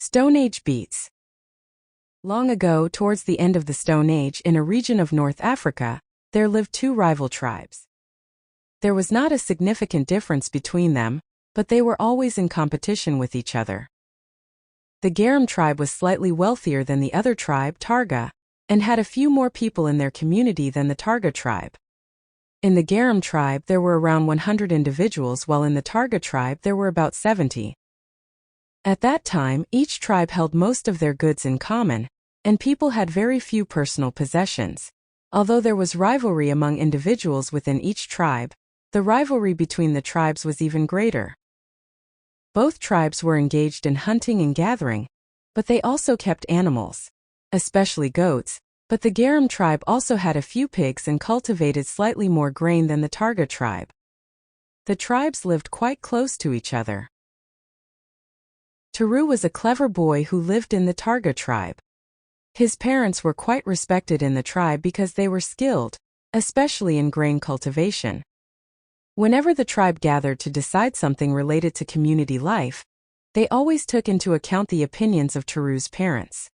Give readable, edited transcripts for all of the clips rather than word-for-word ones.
Stone Age beats. Long ago, towards the end of the Stone Age, in a region of North Africa, there lived two rival tribes. There was not a significant difference between them, but they were always in competition with each other. The Garam tribe was slightly wealthier than the other tribe, Targa, and had a few more people in their community than the Targa tribe. In the Garam tribe there were around 100 individuals, while in the Targa tribe there were about 70. At that time, each tribe held most of their goods in common, and people had very few personal possessions. Although there was rivalry among individuals within each tribe, the rivalry between the tribes was even greater. Both tribes were engaged in hunting and gathering, but they also kept animals, especially goats, but the Garam tribe also had a few pigs and cultivated slightly more grain than the Targa tribe. The tribes lived quite close to each other. Taru was a clever boy who lived in the Targa tribe. His parents were quite respected in the tribe because they were skilled, especially in grain cultivation. Whenever the tribe gathered to decide something related to community life, they always took into account the opinions of Taru's parents.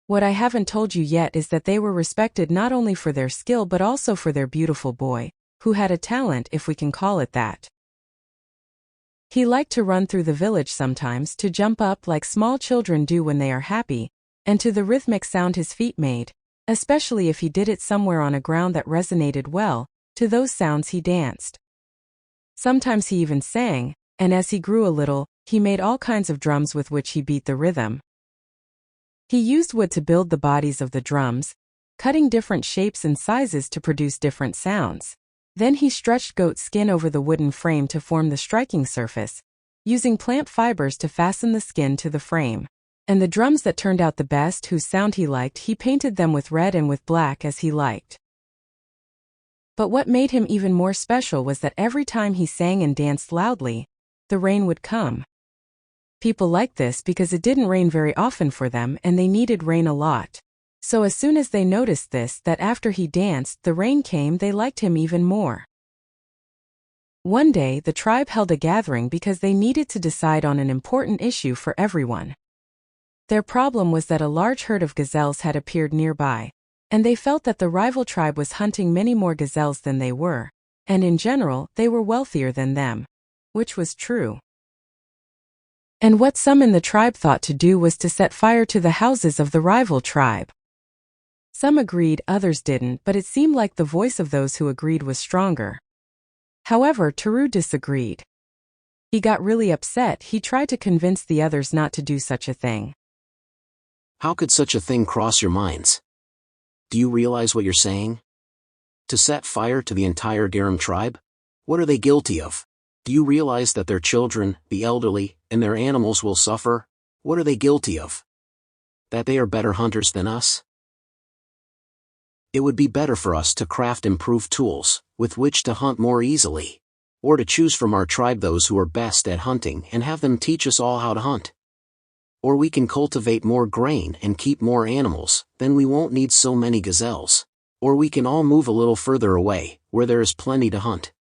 What I haven't told you yet is that they were respected not only for their skill but also for their beautiful boy, who had a talent, if we can call it that. He liked to run through the village sometimes, to jump up like small children do when they are happy, and to the rhythmic sound his feet made, especially if he did it somewhere on a ground that resonated well, to those sounds he danced. Sometimes he even sang, and as he grew a little, he made all kinds of drums with which he beat the rhythm. He used wood to build the bodies of the drums, cutting different shapes and sizes to produce different sounds. Then he stretched goat skin over the wooden frame to form the striking surface, using plant fibers to fasten the skin to the frame. And the drums that turned out the best, whose sound he liked, he painted them with red and with black as he liked. But what made him even more special was that every time he sang and danced loudly, the rain would come. People liked this because it didn't rain very often for them and they needed rain a lot. So as soon as they noticed this, that after he danced the rain came, they liked him even more. One day the tribe held a gathering because they needed to decide on an important issue for everyone. Their problem was that a large herd of gazelles had appeared nearby, and they felt that the rival tribe was hunting many more gazelles than they were, and in general they were wealthier than them, which was true. And what some in the tribe thought to do was to set fire to the houses of the rival tribe. Some agreed, others didn't, but it seemed like the voice of those who agreed was stronger. However, Taru disagreed. He got really upset. He tried to convince the others not to do such a thing. How could such a thing cross your minds? Do you realize what you're saying? To set fire to the entire Garam tribe? What are they guilty of? Do you realize that their children, the elderly, and their animals will suffer? What are they guilty of? That they are better hunters than us? It would be better for us to craft improved tools, with which to hunt more easily. Or to choose from our tribe those who are best at hunting and have them teach us all how to hunt. Or we can cultivate more grain and keep more animals, then we won't need so many gazelles. Or we can all move a little further away, where there is plenty to hunt.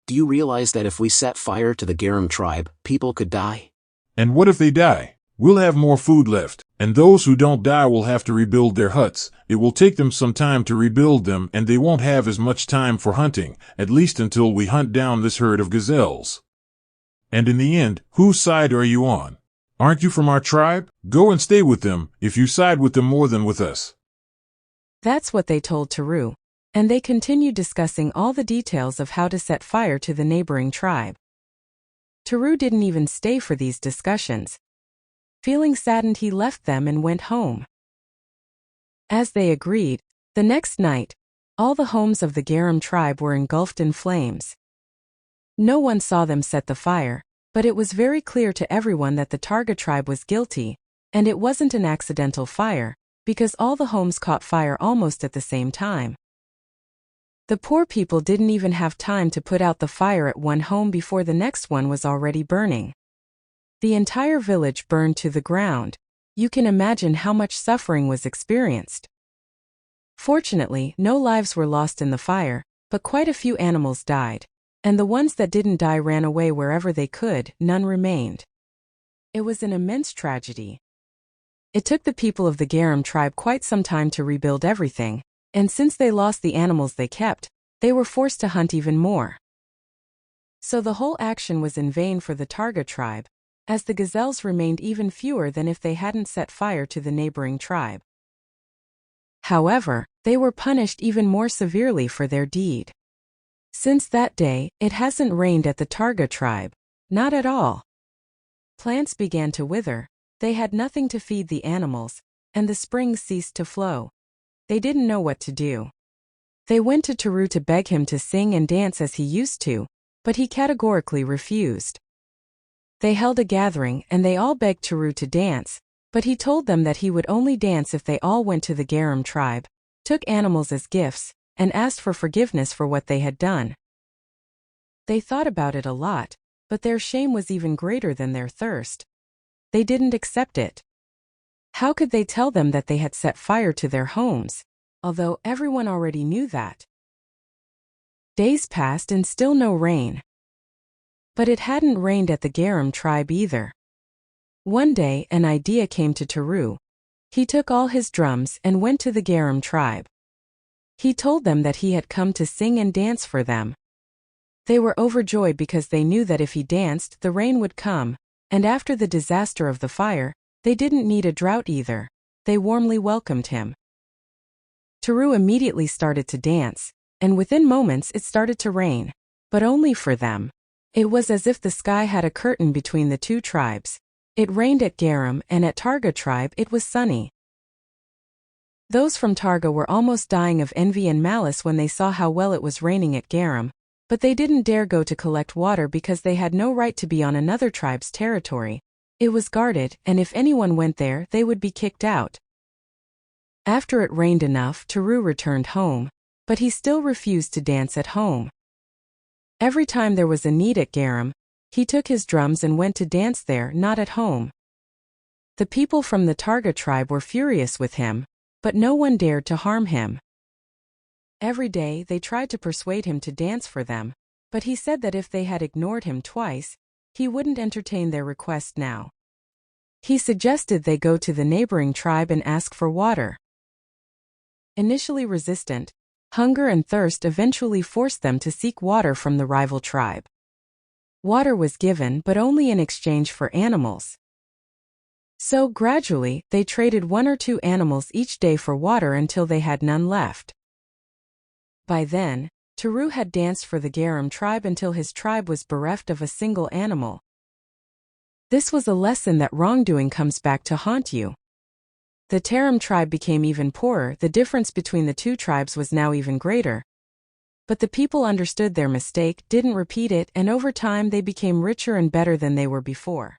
Do you realize that if we set fire to the Garam tribe, people could die? And what if they die? We'll have more food left, and those who don't die will have to rebuild their huts. It will take them some time to rebuild them, and they won't have as much time for hunting, at least until we hunt down this herd of gazelles. And in the end, whose side are you on? Aren't you from our tribe? Go and stay with them, if you side with them more than with us. That's what they told Taru, and they continued discussing all the details of how to set fire to the neighboring tribe. Taru didn't even stay for these discussions. Feeling saddened, he left them and went home. As they agreed, the next night, all the homes of the Garam tribe were engulfed in flames. No one saw them set the fire, but it was very clear to everyone that the Targa tribe was guilty, and it wasn't an accidental fire, because all the homes caught fire almost at the same time. The poor people didn't even have time to put out the fire at one home before the next one was already burning. The entire village burned to the ground. You can imagine how much suffering was experienced. Fortunately, no lives were lost in the fire, but quite a few animals died, and the ones that didn't die ran away wherever they could. None remained. It was an immense tragedy. It took the people of the Garam tribe quite some time to rebuild everything, and since they lost the animals they kept, they were forced to hunt even more. So the whole action was in vain for the Targa tribe, as the gazelles remained even fewer than if they hadn't set fire to the neighboring tribe. However, they were punished even more severely for their deed. Since that day, it hasn't rained at the Targa tribe, not at all. Plants began to wither, they had nothing to feed the animals, and the springs ceased to flow. They didn't know what to do. They went to Taru to beg him to sing and dance as he used to, but he categorically refused. They held a gathering and they all begged Taru to dance, but he told them that he would only dance if they all went to the Garam tribe, took animals as gifts, and asked for forgiveness for what they had done. They thought about it a lot, but their shame was even greater than their thirst. They didn't accept it. How could they tell them that they had set fire to their homes, although everyone already knew that? Days passed and still no rain. But it hadn't rained at the Garam tribe either. One day an idea came to Taru. He took all his drums and went to the Garam tribe. He told them that he had come to sing and dance for them. They were overjoyed because they knew that if he danced, the rain would come, and after the disaster of the fire, they didn't need a drought either. They warmly welcomed him. Taru immediately started to dance, and within moments it started to rain, but only for them. It was as if the sky had a curtain between the two tribes. It rained at Garam, and at Targa tribe it was sunny. Those from Targa were almost dying of envy and malice when they saw how well it was raining at Garam, but they didn't dare go to collect water because they had no right to be on another tribe's territory. It was guarded, and if anyone went there, they would be kicked out. After it rained enough, Taru returned home, but he still refused to dance at home. Every time there was a need at Garam, he took his drums and went to dance there, not at home. The people from the Targa tribe were furious with him, but no one dared to harm him. Every day they tried to persuade him to dance for them, but he said that if they had ignored him twice, he wouldn't entertain their request now. He suggested they go to the neighboring tribe and ask for water. Initially resistant, hunger and thirst eventually forced them to seek water from the rival tribe. Water was given, but only in exchange for animals. So gradually, they traded 1 or 2 animals each day for water until they had none left. By then, Taru had danced for the Garam tribe until his tribe was bereft of a single animal. This was a lesson that wrongdoing comes back to haunt you. The Taram tribe became even poorer, the difference between the two tribes was now even greater. But the people understood their mistake, didn't repeat it, and over time they became richer and better than they were before.